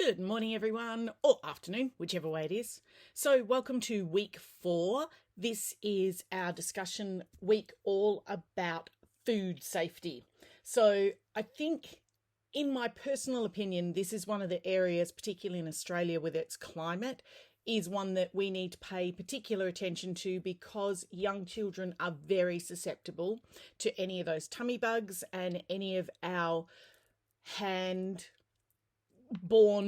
Good morning, everyone, or afternoon, whichever way it is. So welcome to week 4. This is our discussion week all about food safety. So I think, in my personal opinion, this is one of the areas, particularly in Australia with its climate, is one that we need to pay particular attention to because young children are very susceptible to any of those tummy bugs and any of our hand-borne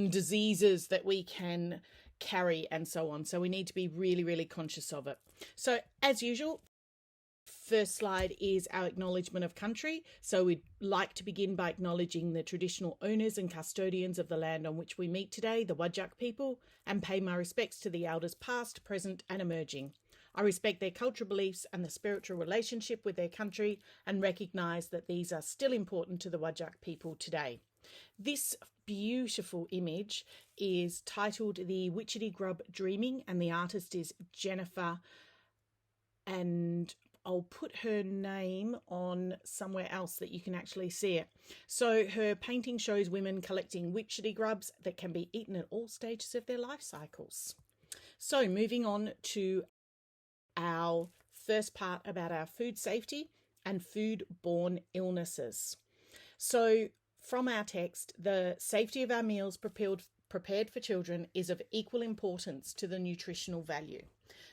diseases that we can carry and so on. So we need to be really, really conscious of it. So as usual, first slide is our acknowledgement of country. So we'd like to begin by acknowledging the traditional owners and custodians of the land on which we meet today, the Whadjuk people, and pay my respects to the elders past, present and emerging. I respect their cultural beliefs and the spiritual relationship with their country and recognise that these are still important to the Whadjuk people today. This beautiful image is titled The Witchetty Grub Dreaming, and the artist is Jennifer, and I'll put her name on somewhere else that you can actually see it. So her painting shows women collecting witchetty grubs that can be eaten at all stages of their life cycles. So moving on to our first part about our food safety and food-borne illnesses. So from our text, the safety of our meals prepared for children is of equal importance to the nutritional value.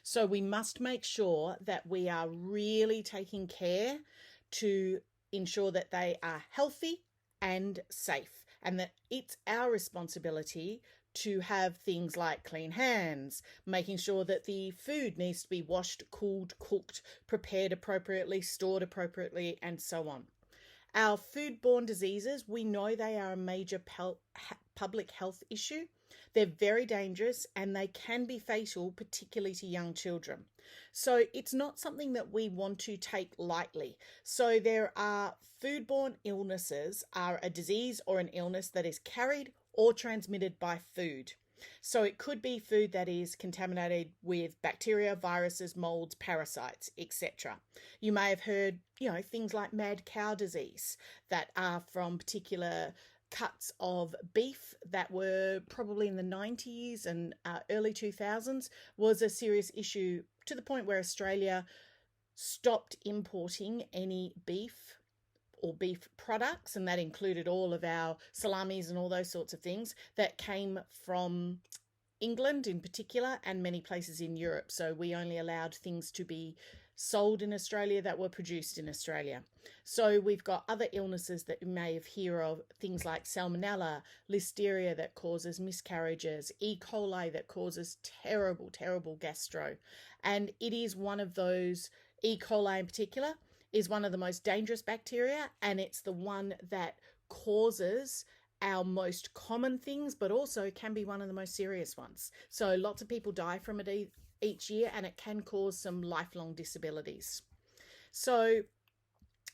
So we must make sure that we are really taking care to ensure that they are healthy and safe, and that it's our responsibility to have things like clean hands, making sure that the food needs to be washed, cooled, cooked, prepared appropriately, stored appropriately, and so on. Our food-borne diseases, we know they are a major public health issue. They're very dangerous and they can be fatal, particularly to young children. So it's not something that we want to take lightly. So there are food-borne illnesses are a disease or an illness that is carried or transmitted by food. So it could be food that is contaminated with bacteria, viruses, molds, parasites, etc. You may have heard, things like mad cow disease that are from particular cuts of beef that were probably in the 90s and early 2000s was a serious issue to the point where Australia stopped importing any beef or beef products, and that included all of our salamis and all those sorts of things that came from England in particular and many places in Europe. So we only allowed things to be sold in Australia that were produced in Australia. So we've got other illnesses that you may have heard of, things like salmonella, listeria that causes miscarriages, E. coli that causes terrible, terrible gastro. And it is one of those, E. coli in particular, is one of the most dangerous bacteria, and it's the one that causes our most common things, but also can be one of the most serious ones. So lots of people die from it each year, and it can cause some lifelong disabilities. So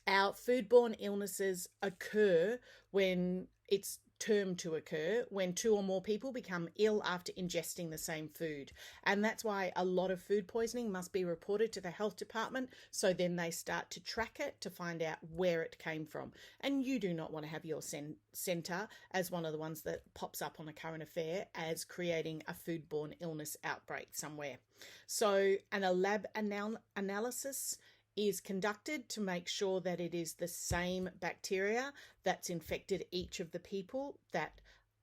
our foodborne illnesses occur when it's termed to occur when 2 or more people become ill after ingesting the same food. And that's why a lot of food poisoning must be reported to the health department, so then they start to track it to find out where it came from. And you do not want to have your centre as one of the ones that pops up on a current affair as creating a foodborne illness outbreak somewhere. So a lab analysis is conducted to make sure that it is the same bacteria that's infected each of the people that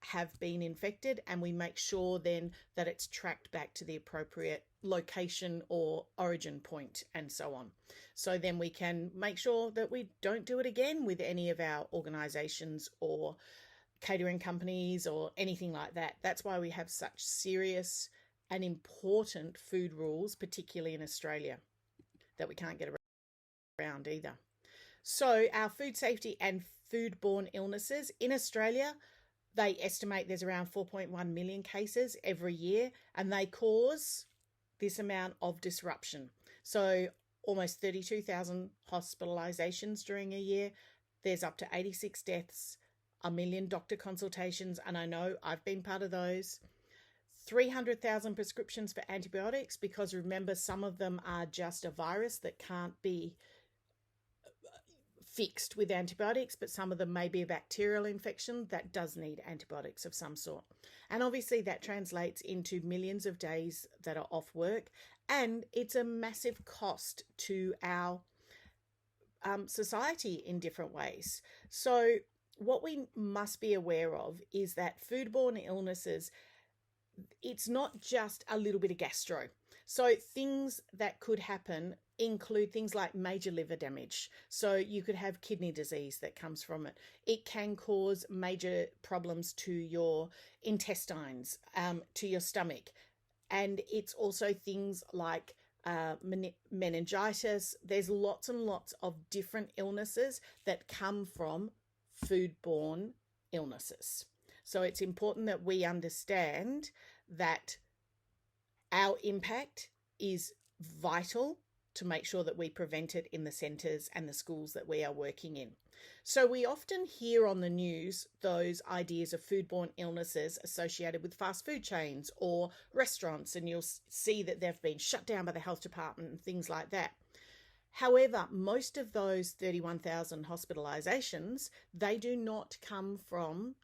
have been infected, and we make sure then that it's tracked back to the appropriate location or origin point and so on. So then we can make sure that we don't do it again with any of our organisations or catering companies or anything like that. That's why we have such serious and important food rules, particularly in Australia, that we can't get around either. So our food safety and foodborne illnesses in Australia, they estimate there's around 4.1 million cases every year, and they cause this amount of disruption. So almost 32,000 hospitalizations during a year. There's up to 86 deaths, 1 million doctor consultations, and I know I've been part of those. 300,000 prescriptions for antibiotics, because remember, some of them are just a virus that can't be fixed with antibiotics, but some of them may be a bacterial infection that does need antibiotics of some sort. And obviously that translates into millions of days that are off work, and it's a massive cost to our society in different ways. So what we must be aware of is that foodborne illnesses, it's not just a little bit of gastro. So things that could happen include things like major liver damage. So you could have kidney disease that comes from it. It can cause major problems to your intestines, to your stomach. And it's also things like meningitis. There's lots and lots of different illnesses that come from foodborne illnesses. So it's important that we understand that our impact is vital to make sure that we prevent it in the centres and the schools that we are working in. So we often hear on the news those ideas of foodborne illnesses associated with fast food chains or restaurants, and you'll see that they've been shut down by the health department and things like that. However, most of those 31,000 hospitalisations, they do not come from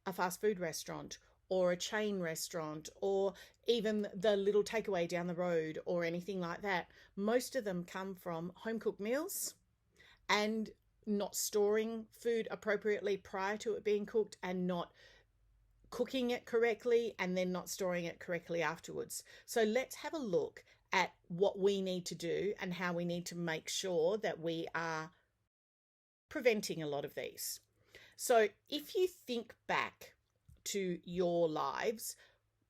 a fast food restaurant or a chain restaurant or even the little takeaway down the road or anything like that. Most of them come from home cooked meals and not storing food appropriately prior to it being cooked, and not cooking it correctly and then not storing it correctly afterwards. So let's have a look at what we need to do and how we need to make sure that we are preventing a lot of these. So if you think back to your lives,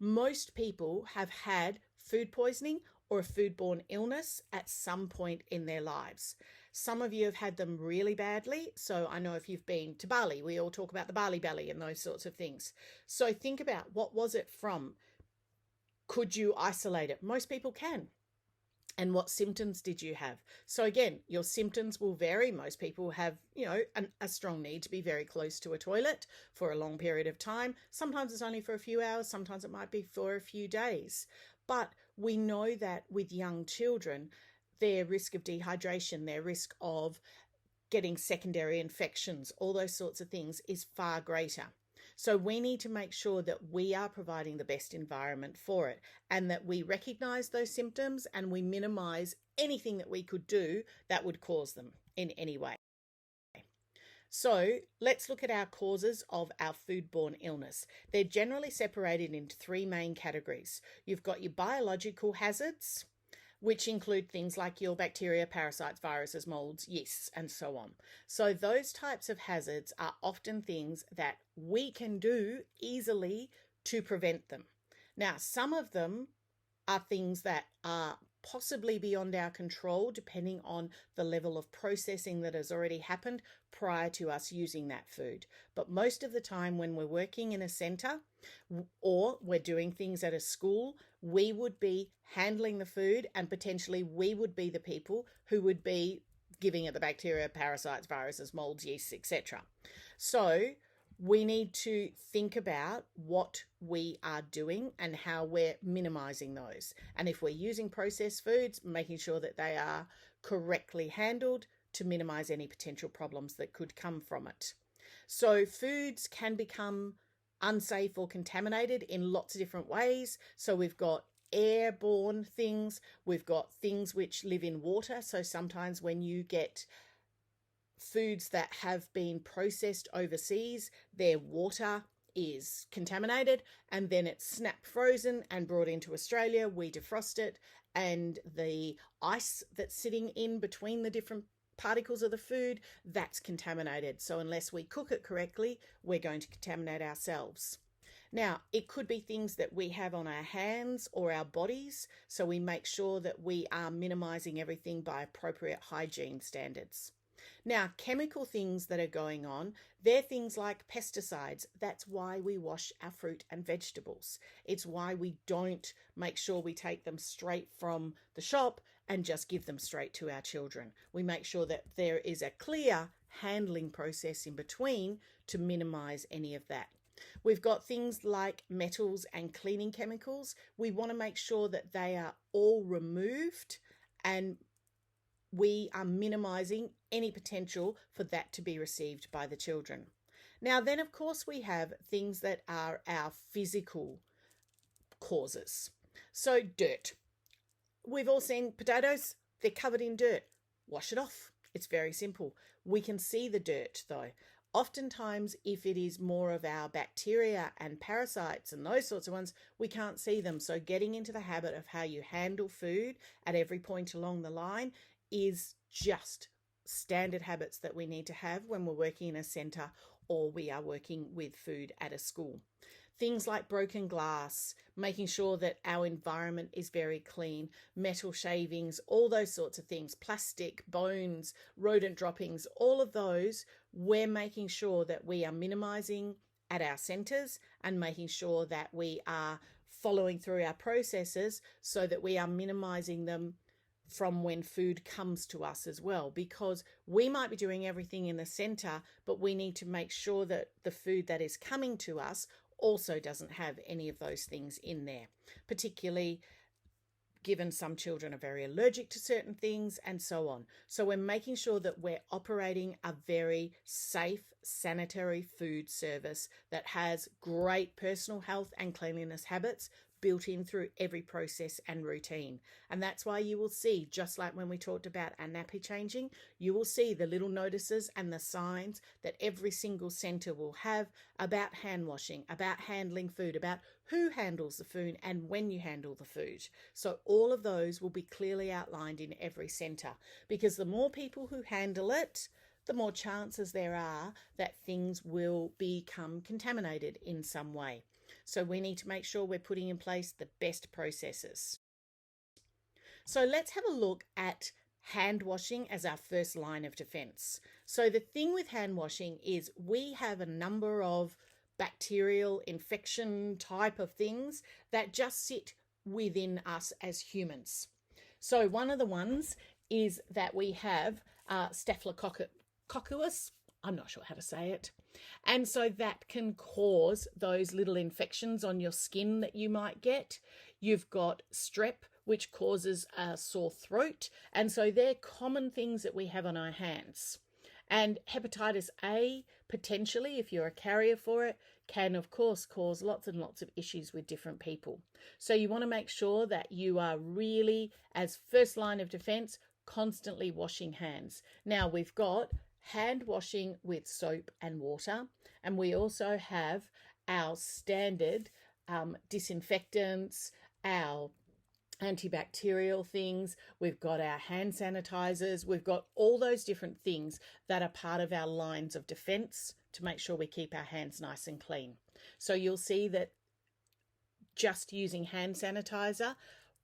most people have had food poisoning or a foodborne illness at some point in their lives. Some of you have had them really badly. So I know if you've been to Bali, we all talk about the Bali belly and those sorts of things. So think about, what was it from? Could you isolate it? Most people can. And what symptoms did you have? So again, your symptoms will vary. Most people have, a strong need to be very close to a toilet for a long period of time. Sometimes it's only for a few hours. Sometimes it might be for a few days. But we know that with young children, their risk of dehydration, their risk of getting secondary infections, all those sorts of things is far greater. So we need to make sure that we are providing the best environment for it, and that we recognize those symptoms and we minimize anything that we could do that would cause them in any way. So let's look at our causes of our foodborne illness. They're generally separated into three main categories. You've got your biological hazards, which include things like your bacteria, parasites, viruses, molds, yeasts, and so on. So those types of hazards are often things that we can do easily to prevent them. Now, some of them are things that are possibly beyond our control, depending on the level of processing that has already happened prior to us using that food. But most of the time when we're working in a centre or we're doing things at a school, we would be handling the food, and potentially we would be the people who would be giving it the bacteria, parasites, viruses, molds, yeasts, etc. So we need to think about what we are doing and how we're minimizing those. And if we're using processed foods, making sure that they are correctly handled to minimize any potential problems that could come from it. So foods can become unsafe or contaminated in lots of different ways. So we've got airborne things, we've got things which live in water. So sometimes when you get foods that have been processed overseas, their water is contaminated and then it's snap frozen and brought into Australia. We defrost it, and the ice that's sitting in between the different particles of the food, that's contaminated. So unless we cook it correctly, we're going to contaminate ourselves. Now, it could be things that we have on our hands or our bodies, so we make sure that we are minimizing everything by appropriate hygiene standards. Now, chemical things that are going on, they're things like pesticides. That's why we wash our fruit and vegetables. It's why we don't make sure we take them straight from the shop and just give them straight to our children. We make sure that there is a clear handling process in between to minimize any of that. We've got things like metals and cleaning chemicals. We want to make sure that they are all removed, and we are minimizing any potential for that to be received by the children. Now, then, of course, we have things that are our physical causes. So, dirt. We've all seen potatoes, they're covered in dirt. Wash it off. It's very simple. We can see the dirt, though. Oftentimes, if it is more of our bacteria and parasites and those sorts of ones, we can't see them. So getting into the habit of how you handle food at every point along the line is just standard habits that we need to have when we're working in a centre or we are working with food at a school. Things like broken glass, making sure that our environment is very clean, metal shavings, all those sorts of things, plastic, bones, rodent droppings, all of those, we're making sure that we are minimising at our centres and making sure that we are following through our processes so that we are minimising them from when food comes to us as well, because we might be doing everything in the centre, but we need to make sure that the food that is coming to us also doesn't have any of those things in there, particularly given some children are very allergic to certain things and so on. So we're making sure that we're operating a very safe, sanitary food service that has great personal health and cleanliness habits built in through every process and routine. And that's why you will see, just like when we talked about our nappy changing, you will see the little notices and the signs that every single centre will have about hand washing, about handling food, about who handles the food and when you handle the food. So all of those will be clearly outlined in every centre, because the more people who handle it, the more chances there are that things will become contaminated in some way. So we need to make sure we're putting in place the best processes. So let's have a look at hand washing as our first line of defense. So the thing with hand washing is we have a number of bacterial infection type of things that just sit within us as humans. So one of the ones is that we have Staphylococcus. I'm not sure how to say it. And so that can cause those little infections on your skin that you might get. You've got strep, which causes a sore throat. And so they're common things that we have on our hands. And hepatitis A, potentially, if you're a carrier for it, can, of course, cause lots and lots of issues with different people. So you want to make sure that you are really, as first line of defense, constantly washing hands. Now, we've got hand washing with soap and water, and we also have our standard disinfectants, our antibacterial things, we've got our hand sanitizers, we've got all those different things that are part of our lines of defense to make sure we keep our hands nice and clean. So you'll see that just using hand sanitizer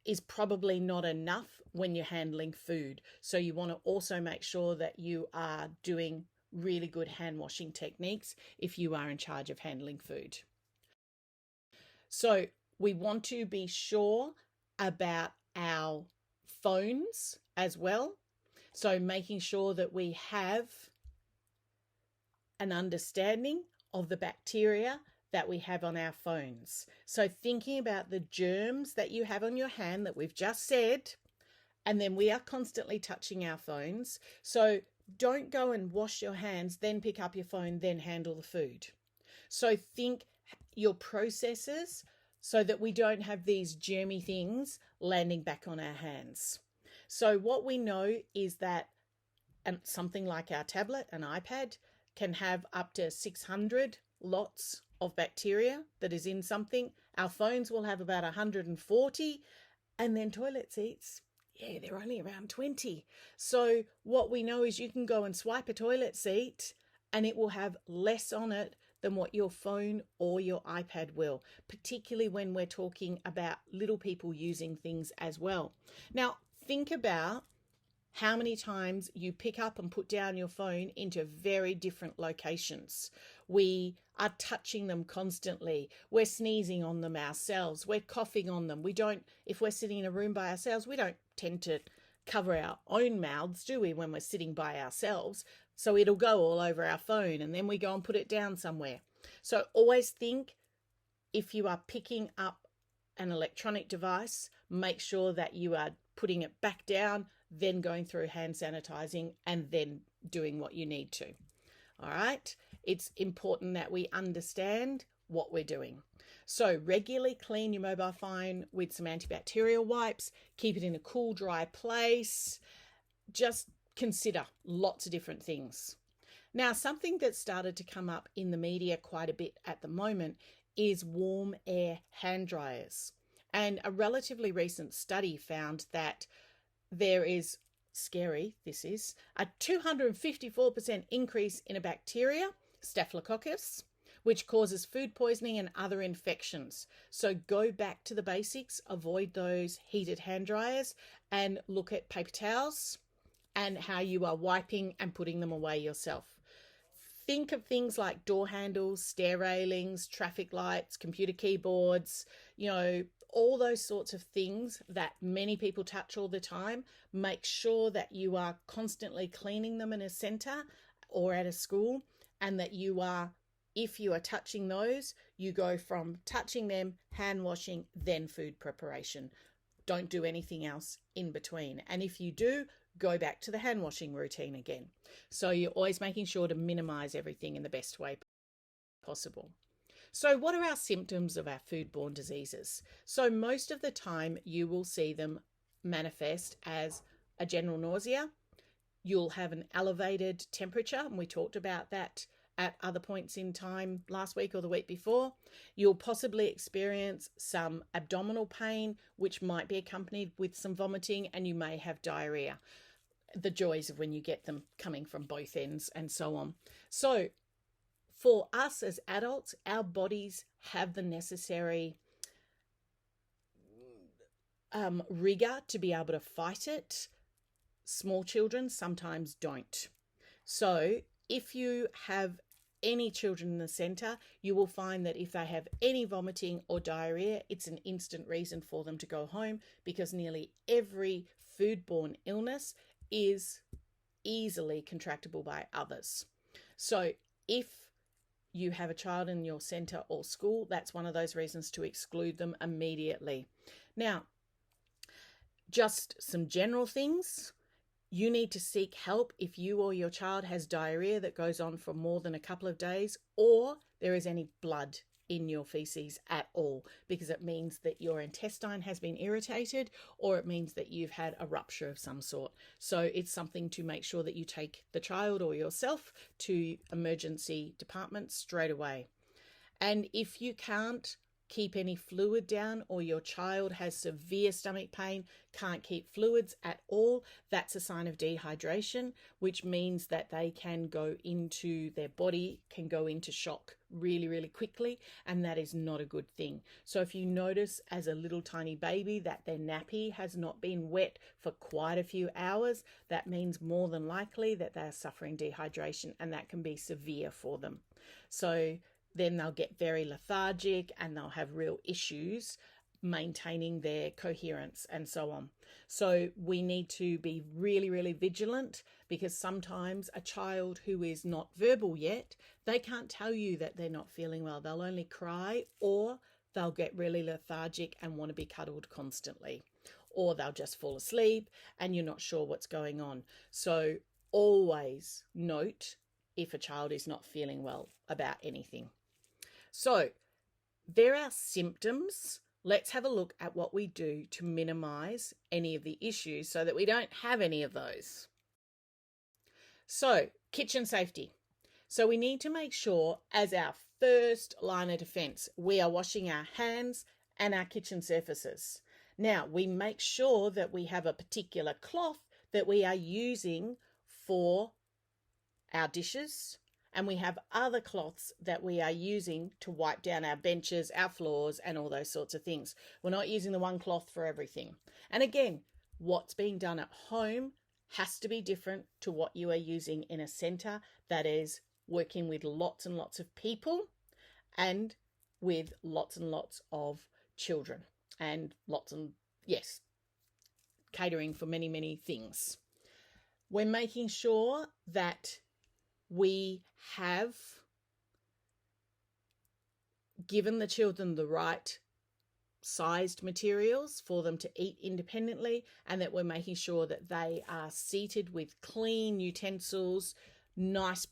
is probably not enough when you're handling food. So you want to also make sure that you are doing really good hand washing techniques if you are in charge of handling food. So we want to be sure about our phones as well. So making sure that we have an understanding of the bacteria that we have on our phones. So thinking about the germs that you have on your hand that we've just said, and then we are constantly touching our phones. So don't go and wash your hands, then pick up your phone, then handle the food. So think your processes so that we don't have these germy things landing back on our hands. So what we know is that something like our tablet, an iPad, can have up to 600 lots of bacteria that is in something. Our phones will have about 140, and then toilet seats, they're only around 20. So what we know is you can go and swipe a toilet seat and it will have less on it than what your phone or your iPad will, particularly when we're talking about little people using things as well. Now, think about how many times you pick up and put down your phone into very different locations. We are touching them constantly. We're sneezing on them ourselves. We're coughing on them. If we're sitting in a room by ourselves, we don't tend to cover our own mouths, do we, when we're sitting by ourselves? So it'll go all over our phone and then we go and put it down somewhere. So always think, if you are picking up an electronic device, make sure that you are putting it back down, then going through hand sanitizing and then doing what you need to. All right. It's important that we understand what we're doing. So regularly clean your mobile phone with some antibacterial wipes, keep it in a cool, dry place. Just consider lots of different things. Now, something that's started to come up in the media quite a bit at the moment is warm air hand dryers. And a relatively recent study found that there is, scary this is, a 254% increase in a bacteria, Staphylococcus, which causes food poisoning and other infections. So go back to the basics, avoid those heated hand dryers, and look at paper towels and how you are wiping and putting them away yourself. Think of things like door handles, stair railings, traffic lights, computer keyboards, all those sorts of things that many people touch all the time. Make sure that you are constantly cleaning them in a centre or at a school, and that you are, if you are touching those, you go from touching them, hand washing, then food preparation. Don't do anything else in between. And if you do, go back to the hand washing routine again. So you're always making sure to minimize everything in the best way possible. So what are our symptoms of our foodborne diseases? So most of the time you will see them manifest as a general nausea. You'll have an elevated temperature, and we talked about that at other points in time last week or the week before. You'll possibly experience some abdominal pain, which might be accompanied with some vomiting, and you may have diarrhea. The joys of when you get them coming from both ends and so on. So for us as adults, our bodies have the necessary rigor to be able to fight it. Small children sometimes don't. So if you have any children in the centre, you will find that if they have any vomiting or diarrhea, it's an instant reason for them to go home, because nearly every foodborne illness is easily contractable by others. So if you have a child in your centre or school, that's one of those reasons to exclude them immediately. Now, just some general things. You need to seek help if you or your child has diarrhea that goes on for more than a couple of days, or there is any blood in your feces at all, because it means that your intestine has been irritated, or it means that you've had a rupture of some sort. So it's something to make sure that you take the child or yourself to emergency department straight away. And if you can't keep any fluid down, or your child has severe stomach pain, can't keep fluids at all, that's a sign of dehydration, which means that they can go into, their body can go into shock really, really quickly, and that is not a good thing. So if you notice as a little tiny baby that their nappy has not been wet for quite a few hours, that means more than likely that they're suffering dehydration, and that can be severe for them. So then they'll get very lethargic and they'll have real issues maintaining their coherence and so on. So we need to be really, really vigilant, because sometimes a child who is not verbal yet, they can't tell you that they're not feeling well. They'll only cry, or they'll get really lethargic and want to be cuddled constantly, or they'll just fall asleep and you're not sure what's going on. So always note if a child is not feeling well about anything. So there are symptoms. Let's have a look at what we do to minimize any of the issues so that we don't have any of those. So kitchen safety. So we need to make sure, as our first line of defense, we are washing our hands and our kitchen surfaces. Now, we make sure that we have a particular cloth that we are using for our dishes, and we have other cloths that we are using to wipe down our benches, our floors, and all those sorts of things. We're not using the one cloth for everything. And again, what's being done at home has to be different to what you are using in a centre that is working with lots and lots of people and with lots and lots of children and catering for many, many things. We're making sure that we have given the children the right sized materials for them to eat independently, and that we're making sure that they are seated with clean utensils, nice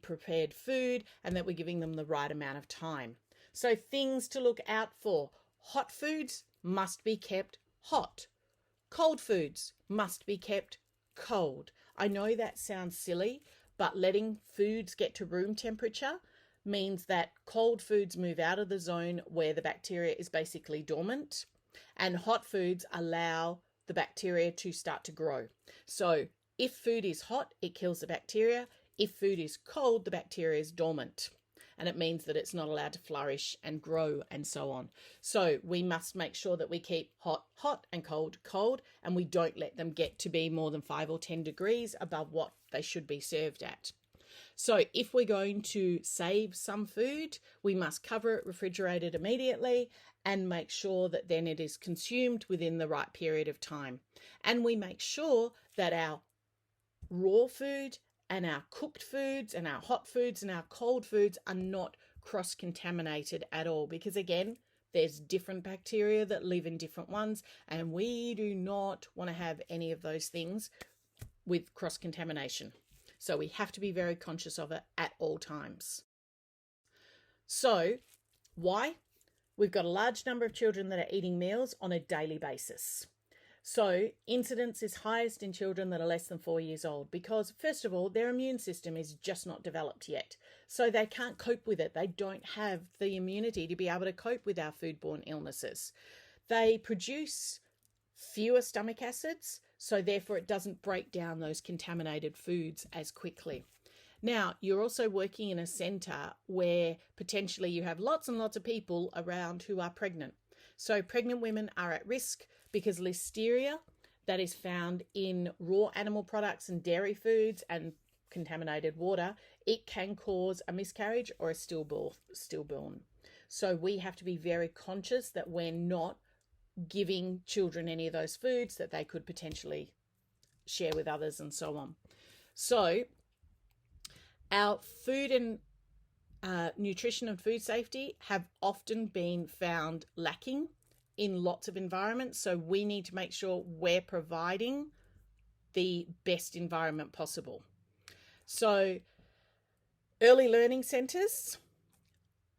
prepared food, and that we're giving them the right amount of time. So things to look out for: hot foods must be kept hot. Cold foods must be kept cold. I know that sounds silly, but letting foods get to room temperature means that cold foods move out of the zone where the bacteria is basically dormant, and hot foods allow the bacteria to start to grow. So if food is hot, it kills the bacteria. If food is cold, the bacteria is dormant, and it means that it's not allowed to flourish and grow and so on. So we must make sure that we keep hot hot and cold cold, and we don't let them get to be more than 5 or 10 degrees above what they should be served at. So if we're going to save some food, we must cover it, refrigerate it immediately, and make sure that then it is consumed within the right period of time. And we make sure that our raw food and our cooked foods and our hot foods and our cold foods are not cross-contaminated at all, because again, there's different bacteria that live in different ones, and we do not want to have any of those things with cross-contamination. So we have to be very conscious of it at all times. So why? We've got a large number of children that are eating meals on a daily basis. So incidence is highest in children that are less than 4 years old because, first of all, their immune system is just not developed yet. So they can't cope with it. They don't have the immunity to be able to cope with our foodborne illnesses. They produce fewer stomach acids, so therefore it doesn't break down those contaminated foods as quickly. Now, you're also working in a centre where potentially you have lots and lots of people around who are pregnant. So pregnant women are at risk because listeria that is found in raw animal products and dairy foods and contaminated water, it can cause a miscarriage or a stillborn. So we have to be very conscious that we're not giving children any of those foods that they could potentially share with others and so on. So our food and nutrition and food safety have often been found lacking in lots of environments. So we need to make sure we're providing the best environment possible. So early learning centres,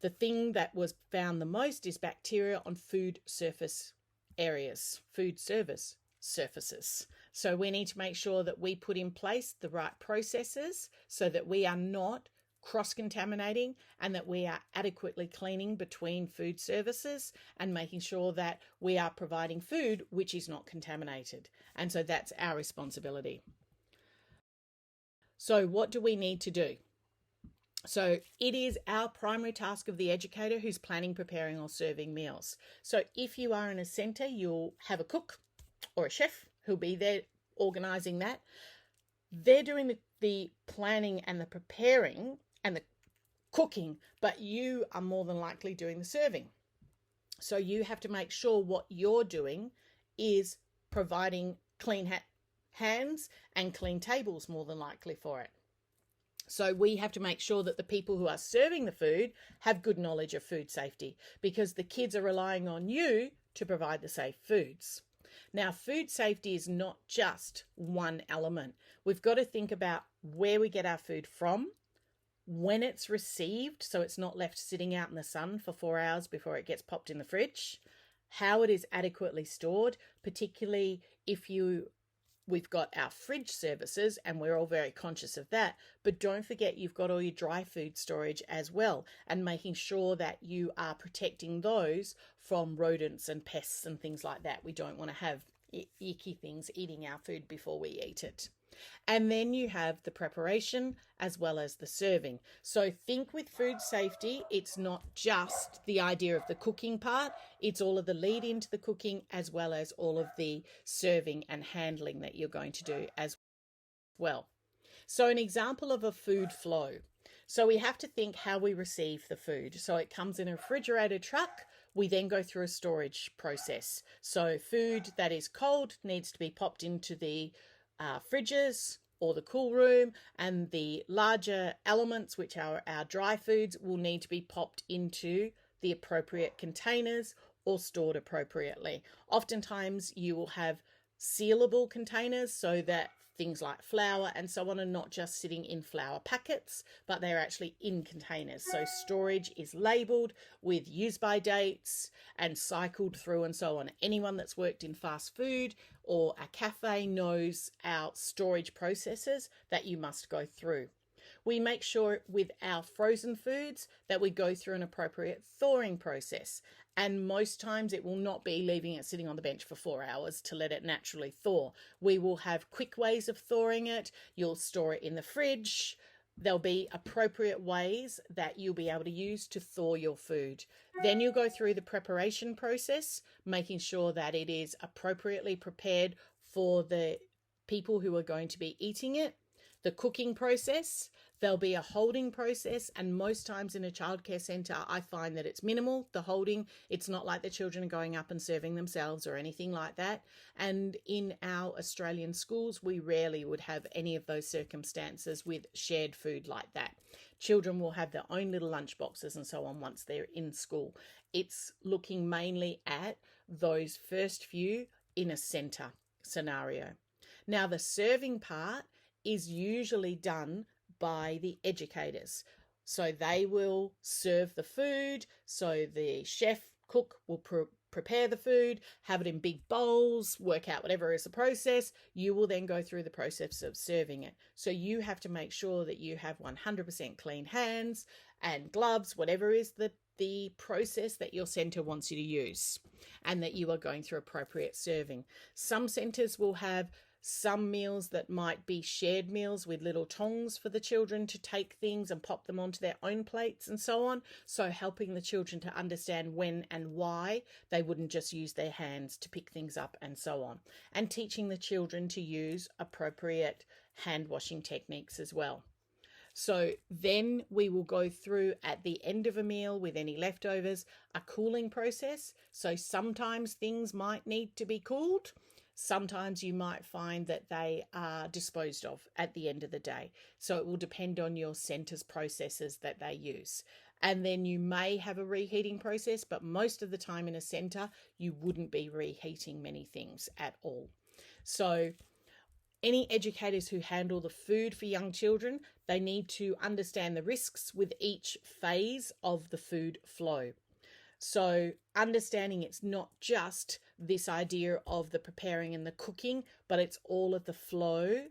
the thing that was found the most is bacteria on food surface areas, food service surfaces. So we need to make sure that we put in place the right processes so that we are not cross-contaminating and that we are adequately cleaning between food services and making sure that we are providing food which is not contaminated. And so that's our responsibility. So what do we need to do? So it is our primary task of the educator who's planning, preparing or serving meals. So if you are in a centre, you'll have a cook or a chef who'll be there organising that. They're doing the planning and the preparing and the cooking, but you are more than likely doing the serving. So you have to make sure what you're doing is providing clean hands and clean tables more than likely for it. So we have to make sure that the people who are serving the food have good knowledge of food safety because the kids are relying on you to provide the safe foods. Now, food safety is not just one element. We've got to think about where we get our food from, when it's received, so it's not left sitting out in the sun for 4 hours before it gets popped in the fridge, how it is adequately stored, particularly if we've got our fridge services and we're all very conscious of that, but don't forget you've got all your dry food storage as well and making sure that you are protecting those from rodents and pests and things like that. We don't want to have icky things eating our food before we eat it. And then you have the preparation as well as the serving. So think with food safety, it's not just the idea of the cooking part, it's all of the lead into the cooking as well as all of the serving and handling that you're going to do as well. So an example of a food flow. So we have to think how we receive the food. So it comes in a refrigerated truck. We then go through a storage process. So food that is cold needs to be popped into the fridges or the cool room, and the larger elements, which are our dry foods, will need to be popped into the appropriate containers or stored appropriately. Oftentimes you will have sealable containers so that things like flour and so on are not just sitting in flour packets, but they're actually in containers. So storage is labelled with use by dates and cycled through and so on. Anyone that's worked in fast food or a cafe knows our storage processes that you must go through. We make sure with our frozen foods that we go through an appropriate thawing process. And most times it will not be leaving it sitting on the bench for 4 hours to let it naturally thaw. We will have quick ways of thawing it. You'll store it in the fridge. There'll be appropriate ways that you'll be able to use to thaw your food. Then you'll go through the preparation process, making sure that it is appropriately prepared for the people who are going to be eating it. The cooking process, there'll be a holding process, and most times in a childcare centre I find that it's minimal, the holding. It's not like the children are going up and serving themselves or anything like that. And in our Australian schools we rarely would have any of those circumstances with shared food like that. Children will have their own little lunch boxes and so on once they're in school. It's looking mainly at those first few in a centre scenario. Now the serving part is usually done by the educators. So they will serve the food. So the chef, cook will prepare the food, have it in big bowls, work out whatever is the process. You will then go through the process of serving it. So you have to make sure that you have 100% clean hands and gloves, whatever is the process that your centre wants you to use, and that you are going through appropriate serving. Some centres will have some meals that might be shared meals with little tongs for the children to take things and pop them onto their own plates and so on. So helping the children to understand when and why they wouldn't just use their hands to pick things up and so on. And teaching the children to use appropriate hand washing techniques as well. So then we will go through at the end of a meal with any leftovers, a cooling process. So sometimes things might need to be cooled. Sometimes you might find that they are disposed of at the end of the day. So it will depend on your centre's processes that they use. And then you may have a reheating process, but most of the time in a centre, you wouldn't be reheating many things at all. So any educators who handle the food for young children, they need to understand the risks with each phase of the food flow. So understanding it's not just this idea of the preparing and the cooking, but it's all of the flow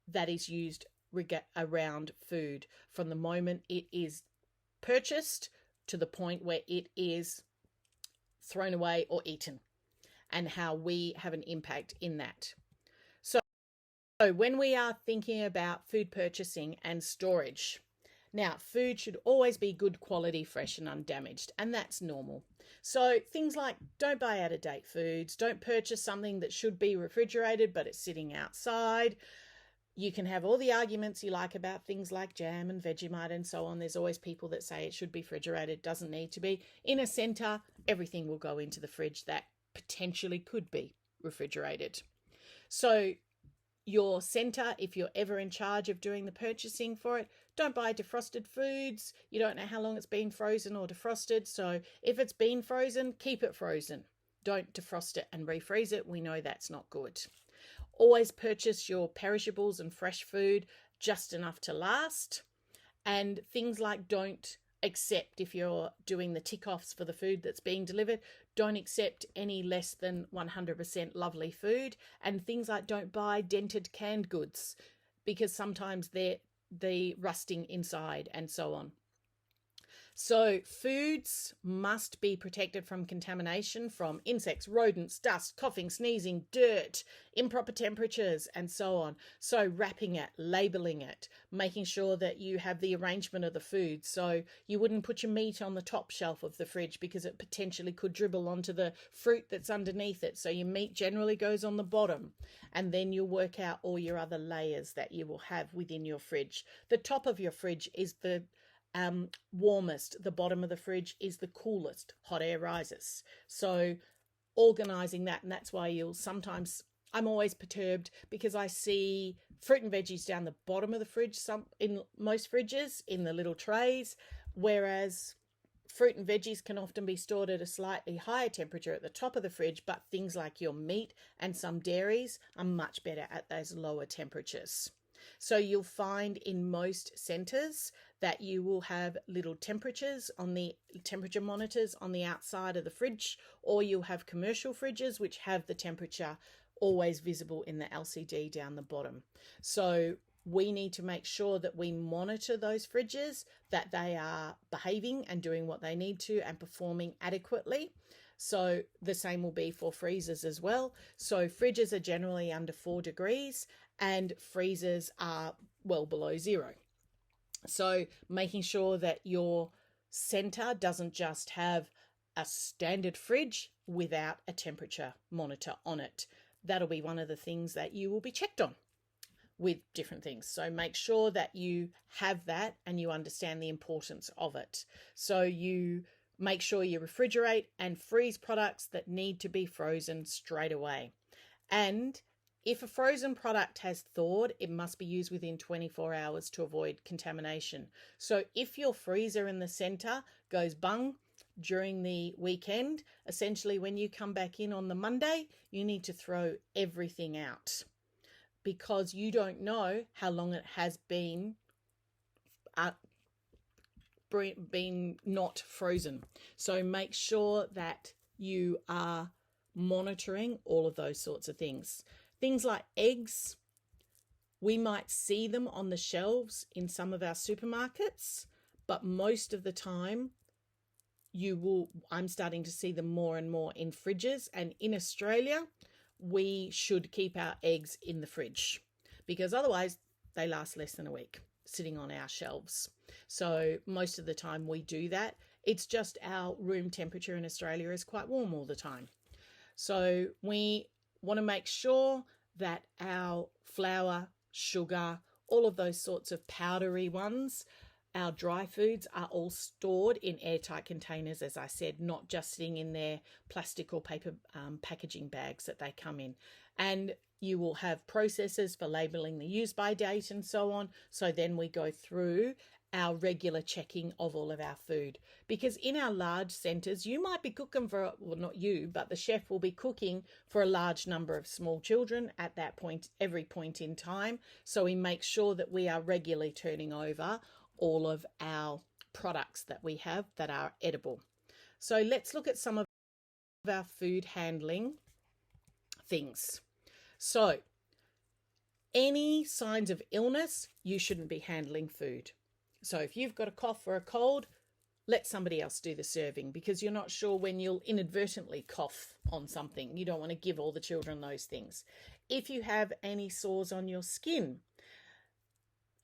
that is used around food from the moment it is purchased to the point where it is thrown away or eaten, and how we have an impact in that. So when we are thinking about food purchasing and storage, now, food should always be good quality, fresh and undamaged, and that's normal. So things like don't buy out-of-date foods, don't purchase something that should be refrigerated but it's sitting outside. You can have all the arguments you like about things like jam and Vegemite and so on. There's always people that say it should be refrigerated, doesn't need to be. In a centre, everything will go into the fridge that potentially could be refrigerated. So your centre, if you're ever in charge of doing the purchasing for it, don't buy defrosted foods. You don't know how long it's been frozen or defrosted. So if it's been frozen, keep it frozen. Don't defrost it and refreeze it. We know that's not good. Always purchase your perishables and fresh food just enough to last. And things like don't accept, if you're doing the tick-offs for the food that's being delivered, don't accept any less than 100% lovely food. And things like don't buy dented canned goods, because sometimes they're rusting inside and so on. So foods must be protected from contamination from insects, rodents, dust, coughing, sneezing, dirt, improper temperatures, and so on. So wrapping it, labeling it, making sure that you have the arrangement of the food. So you wouldn't put your meat on the top shelf of the fridge because it potentially could dribble onto the fruit that's underneath it. So your meat generally goes on the bottom, and then you'll work out all your other layers that you will have within your fridge. The top of your fridge is the warmest, the bottom of the fridge is the coolest, hot air rises. So organizing that, and that's why you'll sometimes, I'm always perturbed because I see fruit and veggies down the bottom of the fridge, some in most fridges in the little trays, whereas fruit and veggies can often be stored at a slightly higher temperature at the top of the fridge, but things like your meat and some dairies are much better at those lower temperatures. So you'll find in most centres that you will have little temperatures on the temperature monitors on the outside of the fridge, or you'll have commercial fridges which have the temperature always visible in the LCD down the bottom. So we need to make sure that we monitor those fridges, that they are behaving and doing what they need to and performing adequately. So the same will be for freezers as well. So fridges are generally under 4 degrees and freezers are well below 0. So making sure that your centre doesn't just have a standard fridge without a temperature monitor on it. That'll be one of the things that you will be checked on with different things. So make sure that you have that and you understand the importance of it. So you make sure you refrigerate and freeze products that need to be frozen straight away. And if a frozen product has thawed, it must be used within 24 hours to avoid contamination. So if your freezer in the center goes bung during the weekend, essentially when you come back in on the Monday, you need to throw everything out, because you don't know how long it has been not frozen. So make sure that you are monitoring all of those sorts of things. Things like eggs, we might see them on the shelves in some of our supermarkets, but most of the time I'm starting to see them more and more in fridges. And in Australia, we should keep our eggs in the fridge, because otherwise they last less than a week sitting on our shelves. So most of the time we do that. It's just our room temperature in Australia is quite warm all the time. So we want to make sure that our flour, sugar, all of those sorts of powdery ones, our dry foods are all stored in airtight containers, as I said, not just sitting in their plastic or paper packaging bags that they come in. And you will have processes for labelling the use by date and so on. So then we go through our regular checking of all of our food, because in our large centres you might be cooking for, well, not you, but the chef will be cooking for a large number of small children at that point, every point in time. So we make sure that we are regularly turning over all of our products that we have that are edible. So let's look at some of our food handling things. So any signs of illness, you shouldn't be handling food. So if you've got a cough or a cold, let somebody else do the serving, because you're not sure when you'll inadvertently cough on something. You don't want to give all the children those things. If you have any sores on your skin,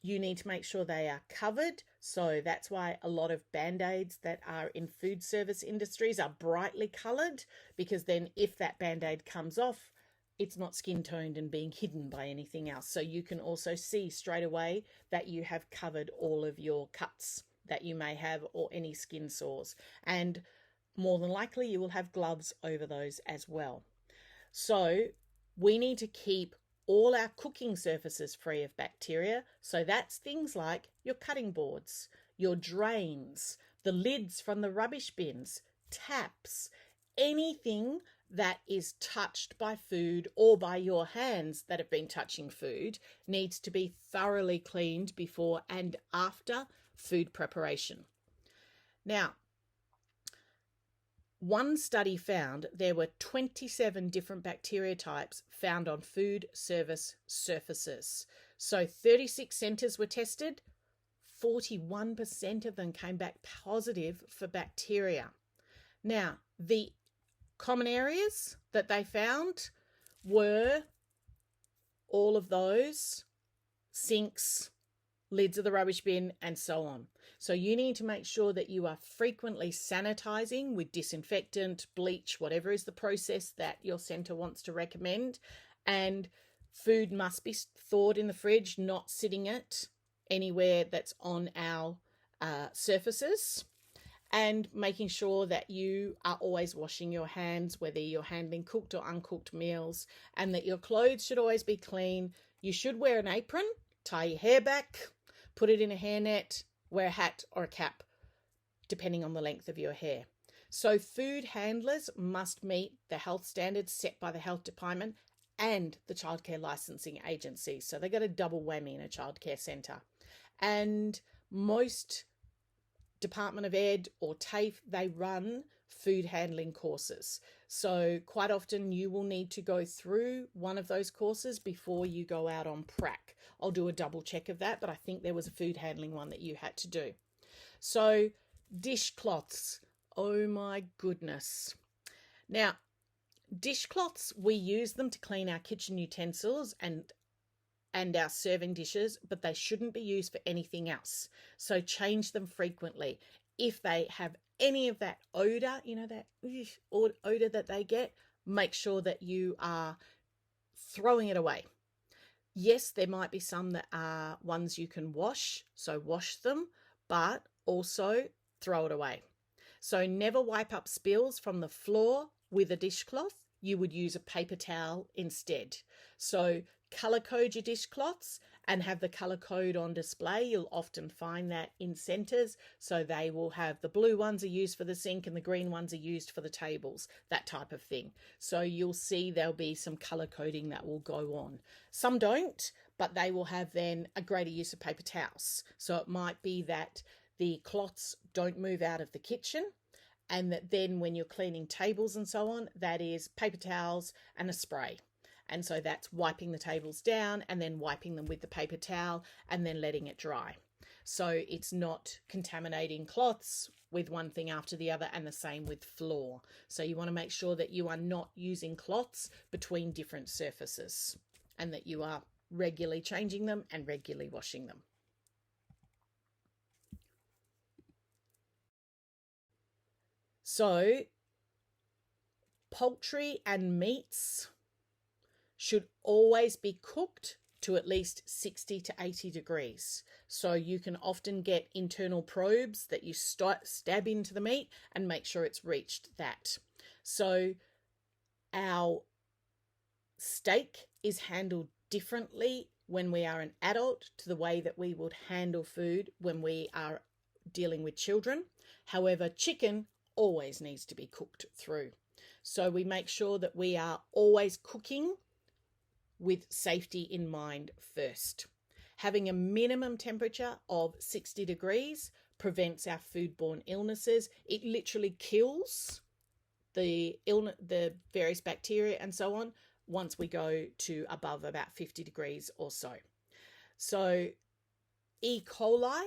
you need to make sure they are covered. So that's why a lot of Band-Aids that are in food service industries are brightly coloured, because then if that Band-Aid comes off, it's not skin toned and being hidden by anything else. So you can also see straight away that you have covered all of your cuts that you may have or any skin sores. And more than likely you will have gloves over those as well. So we need to keep all our cooking surfaces free of bacteria. So that's things like your cutting boards, your drains, the lids from the rubbish bins, taps, anything that is touched by food or by your hands that have been touching food needs to be thoroughly cleaned before and after food preparation. Now, one study found there were 27 different bacteria types found on food service surfaces. So 36 centres were tested. 41% of them came back positive for bacteria. Now, the common areas that they found were all of those: sinks, lids of the rubbish bin, and so on. So you need to make sure that you are frequently sanitizing with disinfectant, bleach, whatever is the process that your centre wants to recommend. And food must be thawed in the fridge, not sitting it anywhere that's on our surfaces. And making sure that you are always washing your hands, whether you're handling cooked or uncooked meals, and that your clothes should always be clean. You should wear an apron, tie your hair back, put it in a hairnet, wear a hat or a cap. depending on the length of your hair. So food handlers must meet the health standards set by the health department and the childcare licensing agency. So they got a double whammy in a childcare centre. And most Department of Ed or TAFE, they run food handling courses. So quite often you will need to go through one of those courses before you go out on prac. I'll do a double check of that, but I think there was a food handling one that you had to do. So dishcloths, oh my goodness. Now, dishcloths, we use them to clean our kitchen utensils and our serving dishes, but they shouldn't be used for anything else. So change them frequently. If they have any of that odor, that odor that they get, make sure that you are throwing it away. Yes, there might be some that are ones you can wash, so wash them, but also throw it away. So never wipe up spills from the floor with a dishcloth. You would use a paper towel instead. So color code your dishcloths and have the color code on display. You'll often find that in centres. So they will have the blue ones are used for the sink and the green ones are used for the tables, that type of thing. So you'll see there'll be some color coding that will go on. Some don't, but they will have then a greater use of paper towels. So it might be that the cloths don't move out of the kitchen, and that then when you're cleaning tables and so on, that is paper towels and a spray. And so that's wiping the tables down and then wiping them with the paper towel and then letting it dry. So it's not contaminating cloths with one thing after the other, and the same with floor. So you want to make sure that you are not using cloths between different surfaces and that you are regularly changing them and regularly washing them. So poultry and meats should always be cooked to at least 60 to 80 degrees. So you can often get internal probes that you stab into the meat and make sure it's reached that. So our steak is handled differently when we are an adult to the way that we would handle food when we are dealing with children. However, chicken always needs to be cooked through. So we make sure that we are always cooking with safety in mind first. Having a minimum temperature of 60 degrees prevents our foodborne illnesses. It literally kills the various bacteria and so on once we go to above about 50 degrees or so. So E. coli,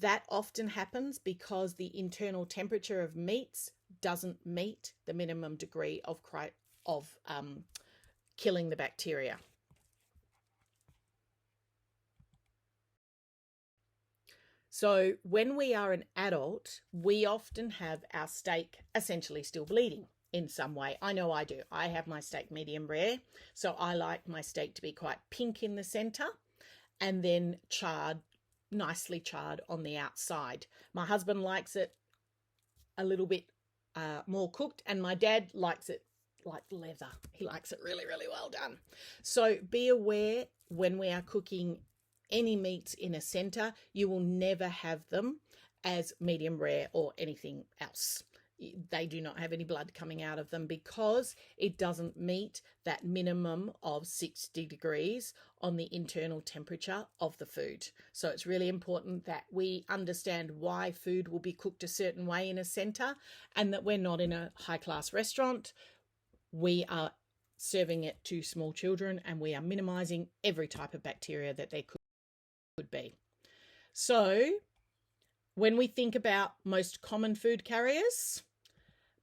that often happens because the internal temperature of meats doesn't meet the minimum degree of killing the bacteria. So when we are an adult, we often have our steak essentially still bleeding in some way. I know I do. I have my steak medium rare, so I like my steak to be quite pink in the center and then charred, nicely charred on the outside. My husband likes it a little bit more cooked, and my dad likes it like leather. He likes it really, really well done. So be aware when we are cooking any meats in a center, you will never have them as medium rare or anything else. They do not have any blood coming out of them because it doesn't meet that minimum of 60 degrees on the internal temperature of the food. So it's really important that we understand why food will be cooked a certain way in a center and that we're not in a high-class restaurant. We are serving it to small children and we are minimizing every type of bacteria that there could be. So when we think about most common food carriers,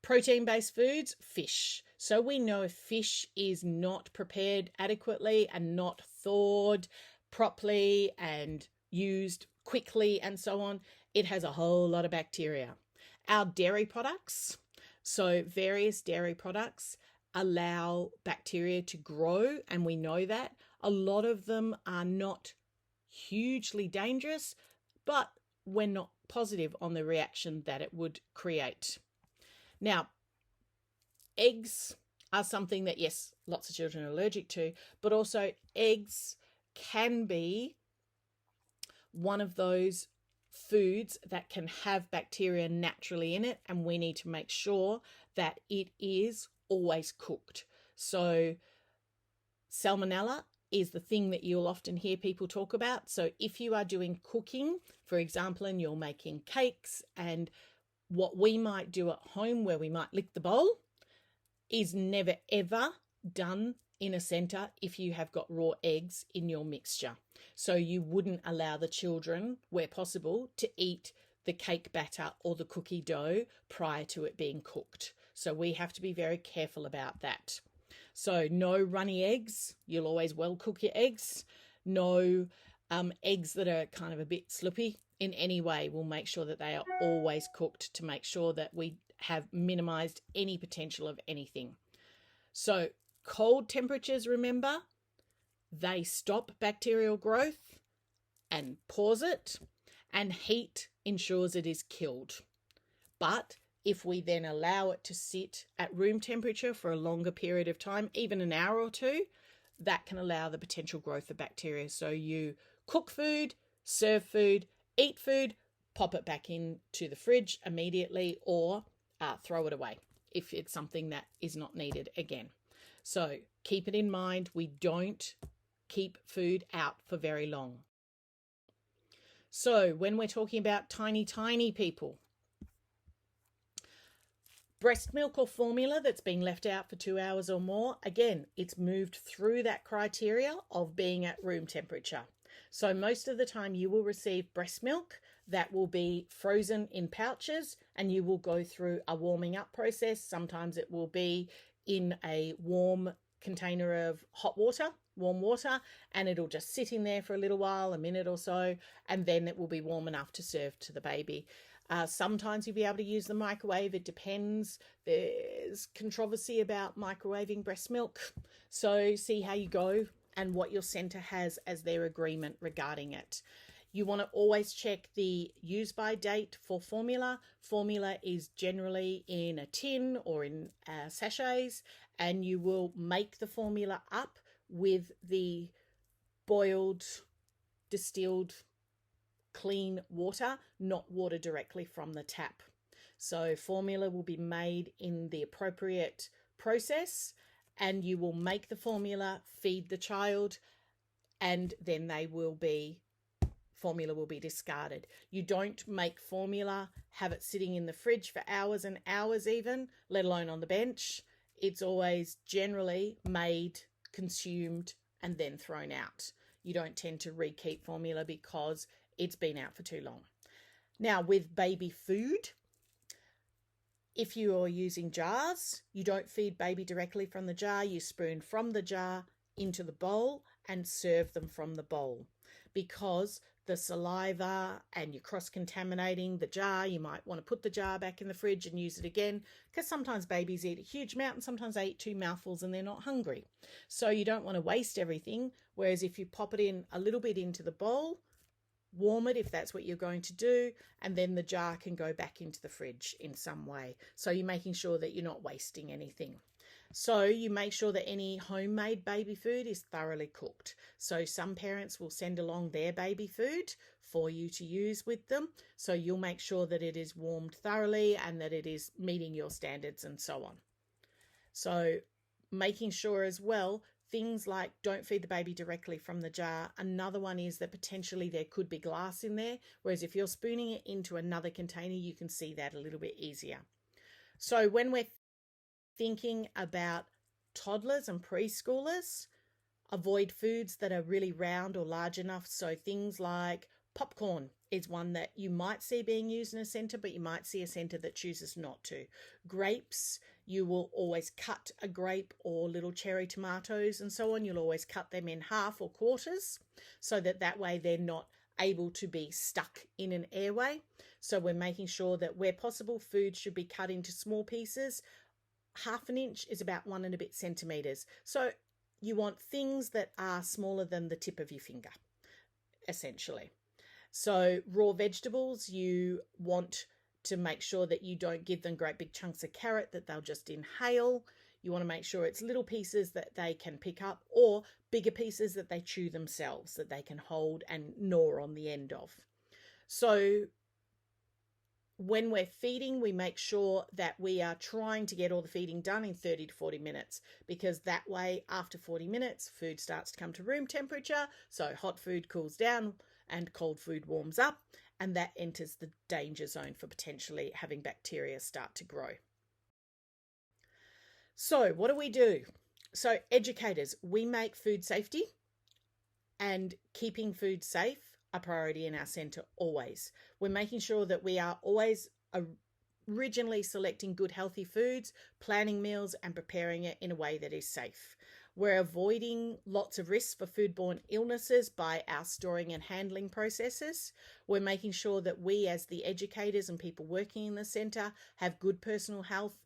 protein-based foods, fish. So we know if fish is not prepared adequately and not thawed properly and used quickly and so on, it has a whole lot of bacteria. Our dairy products, so various dairy products allow bacteria to grow, and we know that. A lot of them are not hugely dangerous, but we're not positive on the reaction that it would create. Now, eggs are something that, yes, lots of children are allergic to, but also eggs can be one of those foods that can have bacteria naturally in it, and we need to make sure that it is always cooked. So salmonella is the thing that you'll often hear people talk about. So if you are doing cooking, for example, and you're making cakes, and what we might do at home where we might lick the bowl is never ever done in a centre if you have got raw eggs in your mixture. So you wouldn't allow the children, where possible, to eat the cake batter or the cookie dough prior to it being cooked. So we have to be very careful about that. So no runny eggs. You'll always well cook your eggs. No eggs that are kind of a bit sloppy in any way. We'll make sure that they are always cooked to make sure that we have minimized any potential of anything. So cold temperatures, remember, they stop bacterial growth and pause it, and heat ensures it is killed. But if we then allow it to sit at room temperature for a longer period of time, even an hour or two, that can allow the potential growth of bacteria. So you cook food, serve food, eat food, pop it back into the fridge immediately, or throw it away if it's something that is not needed again. So keep it in mind, we don't keep food out for very long. So when we're talking about tiny people, breast milk or formula that's been left out for 2 hours or more, again, it's moved through that criteria of being at room temperature. So most of the time you will receive breast milk that will be frozen in pouches, and you will go through a warming up process. Sometimes it will be in a warm container of warm water, and it'll just sit in there for a little while, a minute or so, and then it will be warm enough to serve to the baby. Sometimes you'll be able to use the microwave. It depends. There's controversy about microwaving breast milk. So see how you go and what your centre has as their agreement regarding it. You want to always check the use by date for formula. Formula is generally in a tin or in sachets, and you will make the formula up with the boiled, distilled, clean water, not water directly from the tap. So formula will be made in the appropriate process, and you will make the formula, feed the child, and then formula will be discarded. You don't make formula, have it sitting in the fridge for hours and hours even, let alone on the bench. It's always generally made, consumed, and then thrown out. You don't tend to re-keep formula because it's been out for too long. Now with baby food, if you are using jars, you don't feed baby directly from the jar. You spoon from the jar into the bowl and serve them from the bowl, because the saliva and you're cross-contaminating the jar. You might want to put the jar back in the fridge and use it again, because sometimes babies eat a huge amount and sometimes they eat 2 mouthfuls and they're not hungry. So you don't want to waste everything, whereas if you pop it in a little bit into the bowl, warm it if that's what you're going to do, and then the jar can go back into the fridge in some way. So you're making sure that you're not wasting anything. So you make sure that any homemade baby food is thoroughly cooked. So some parents will send along their baby food for you to use with them. So you'll make sure that it is warmed thoroughly and that it is meeting your standards and so on. So making sure as well, things like don't feed the baby directly from the jar. Another one is that potentially there could be glass in there, whereas if you're spooning it into another container, you can see that a little bit easier. So when we're thinking about toddlers and preschoolers, avoid foods that are really round or large enough. So things like popcorn is one that you might see being used in a centre, but you might see a centre that chooses not to. Grapes, you will always cut a grape, or little cherry tomatoes and so on. You'll always cut them in half or quarters, so that way they're not able to be stuck in an airway. So we're making sure that where possible, food should be cut into small pieces. 1/2 inch is about 1 and a bit centimetres. So you want things that are smaller than the tip of your finger, essentially. So raw vegetables, you want to make sure that you don't give them great big chunks of carrot that they'll just inhale. You want to make sure it's little pieces that they can pick up, or bigger pieces that they chew themselves, that they can hold and gnaw on the end of. So when we're feeding, we make sure that we are trying to get all the feeding done in 30 to 40 minutes, because that way, after 40 minutes, food starts to come to room temperature. So hot food cools down and cold food warms up, and that enters the danger zone for potentially having bacteria start to grow. So what do? So educators, we make food safety and keeping food safe a priority in our centre always. We're making sure that we are always originally selecting good healthy foods, planning meals and preparing it in a way that is safe. We're avoiding lots of risks for foodborne illnesses by our storing and handling processes. We're making sure that we, as the educators and people working in the centre, have good personal health,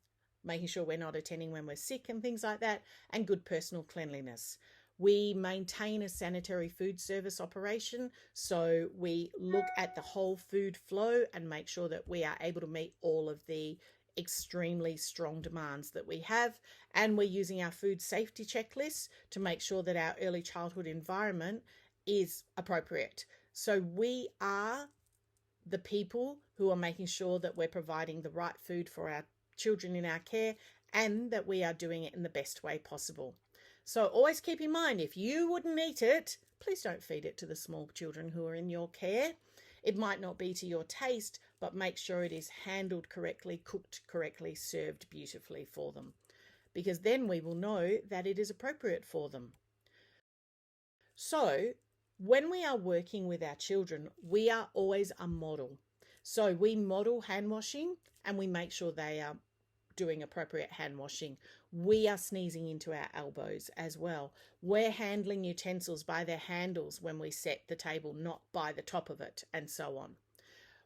making sure we're not attending when we're sick and things like that, and good personal cleanliness. We maintain a sanitary food service operation, so we look at the whole food flow and make sure that we are able to meet all of the extremely strong demands that we have. And we're using our food safety checklists to make sure that our early childhood environment is appropriate. So we are the people who are making sure that we're providing the right food for our children in our care, and that we are doing it in the best way possible. So always keep in mind, if you wouldn't eat it, please don't feed it to the small children who are in your care. It might not be to your taste, but make sure it is handled correctly, cooked correctly, served beautifully for them, because then we will know that it is appropriate for them. So when we are working with our children, we are always a model. So we model hand washing and we make sure they are doing appropriate hand washing. We are sneezing into our elbows as well. We're handling utensils by their handles when we set the table, not by the top of it, and so on.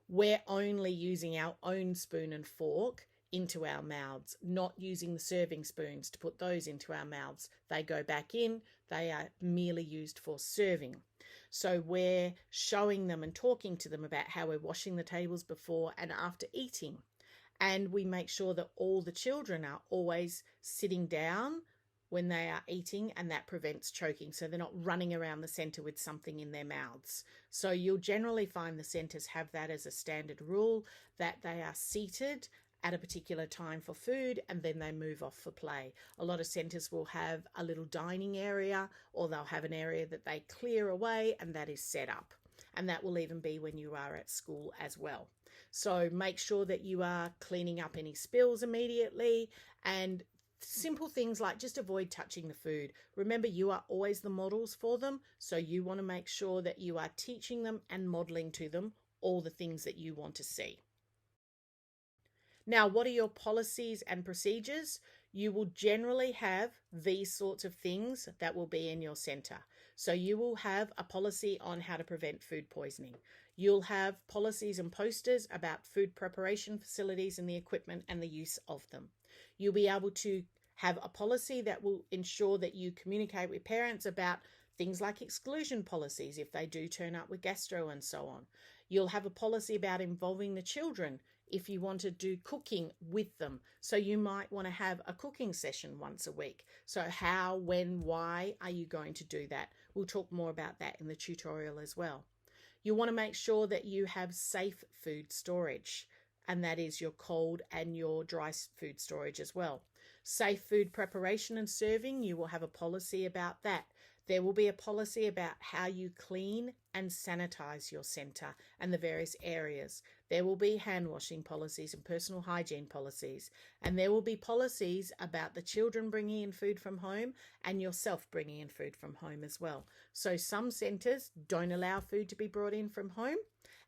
We're only using our own spoon and fork into our mouths, not using the serving spoons to put those into our mouths. They go back in. They are merely used for serving. So we're showing them and talking to them about how we're washing the tables before and after eating. And we make sure that all the children are always sitting down when they are eating, and that prevents choking. So they're not running around the centre with something in their mouths. So you'll generally find the centres have that as a standard rule, that they are seated at a particular time for food and then they move off for play. A lot of centres will have a little dining area, or they'll have an area that they clear away and that is set up. And that will even be when you are at school as well. So make sure that you are cleaning up any spills immediately, and simple things like just avoid touching the food. Remember, you are always the models for them, so you want to make sure that you are teaching them and modeling to them all the things that you want to see. Now, what are your policies and procedures? You will generally have these sorts of things that will be in your centre. So you will have a policy on how to prevent food poisoning. You'll have policies and posters about food preparation facilities and the equipment and the use of them. You'll be able to have a policy that will ensure that you communicate with parents about things like exclusion policies if they do turn up with gastro and so on. You'll have a policy about involving the children if you want to do cooking with them. So you might want to have a cooking session once a week. So how, when, why are you going to do that? We'll talk more about that in the tutorial as well. You want to make sure that you have safe food storage, and that is your cold and your dry food storage as well. Safe food preparation and serving, you will have a policy about that. There will be a policy about how you clean and sanitize your centre and the various areas. There will be hand washing policies and personal hygiene policies. And there will be policies about the children bringing in food from home and yourself bringing in food from home as well. So some centres don't allow food to be brought in from home,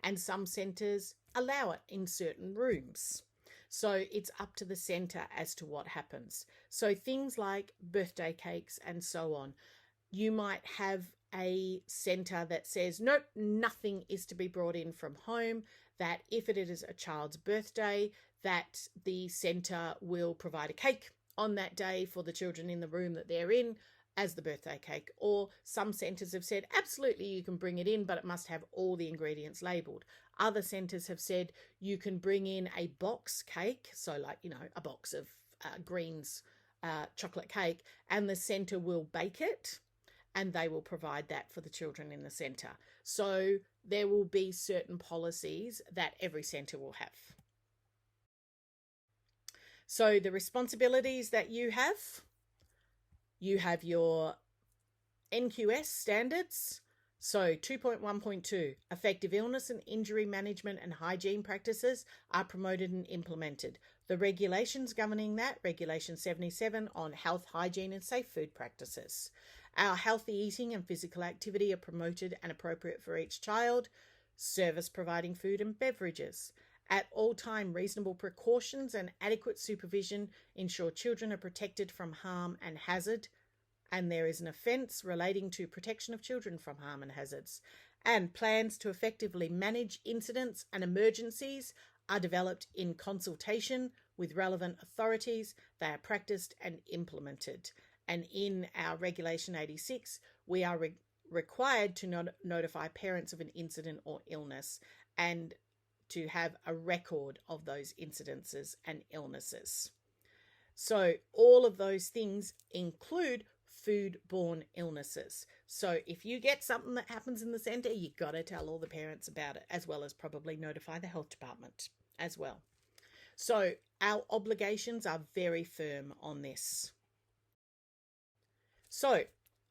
and some centres allow it in certain rooms. So it's up to the centre as to what happens. So things like birthday cakes and so on. You might have a centre that says, nope, nothing is to be brought in from home, that if it is a child's birthday, that the centre will provide a cake on that day for the children in the room that they're in as the birthday cake. Or some centres have said, absolutely, you can bring it in, but it must have all the ingredients labelled. Other centres have said you can bring in a box cake, so like, a box of greens chocolate cake, and the centre will bake it. and they will provide that for the children in the centre. So there will be certain policies that every centre will have. So the responsibilities that you have your NQS standards. So 2.1.2, effective illness and injury management and hygiene practices are promoted and implemented. The regulations governing that, Regulation 77 on health, hygiene and safe food practices. Our healthy eating and physical activity are promoted and appropriate for each child. Service providing food and beverages. At all time, reasonable precautions and adequate supervision ensure children are protected from harm and hazard. And there is an offence relating to protection of children from harm and hazards. And plans to effectively manage incidents and emergencies are developed in consultation with relevant authorities. They are practiced and implemented. And in our Regulation 86, we are required to notify parents of an incident or illness and to have a record of those incidences and illnesses. So all of those things include foodborne illnesses. So if you get something that happens in the centre, you got to tell all the parents about it, as well as probably notify the health department as well. So our obligations are very firm on this. So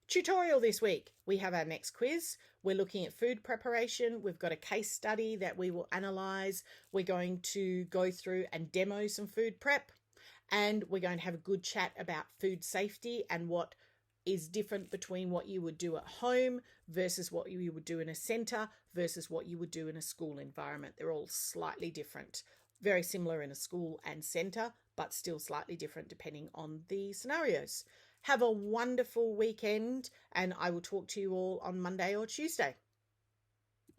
tutorial this week, we have our next quiz. We're looking at food preparation. We've got a case study that we will analyse. We're going to go through and demo some food prep. And we're going to have a good chat about food safety and what is different between what you would do at home versus what you would do in a centre versus what you would do in a school environment. They're all slightly different, very similar in a school and centre, but still slightly different depending on the scenarios. Have a wonderful weekend, and I will talk to you all on Monday or Tuesday.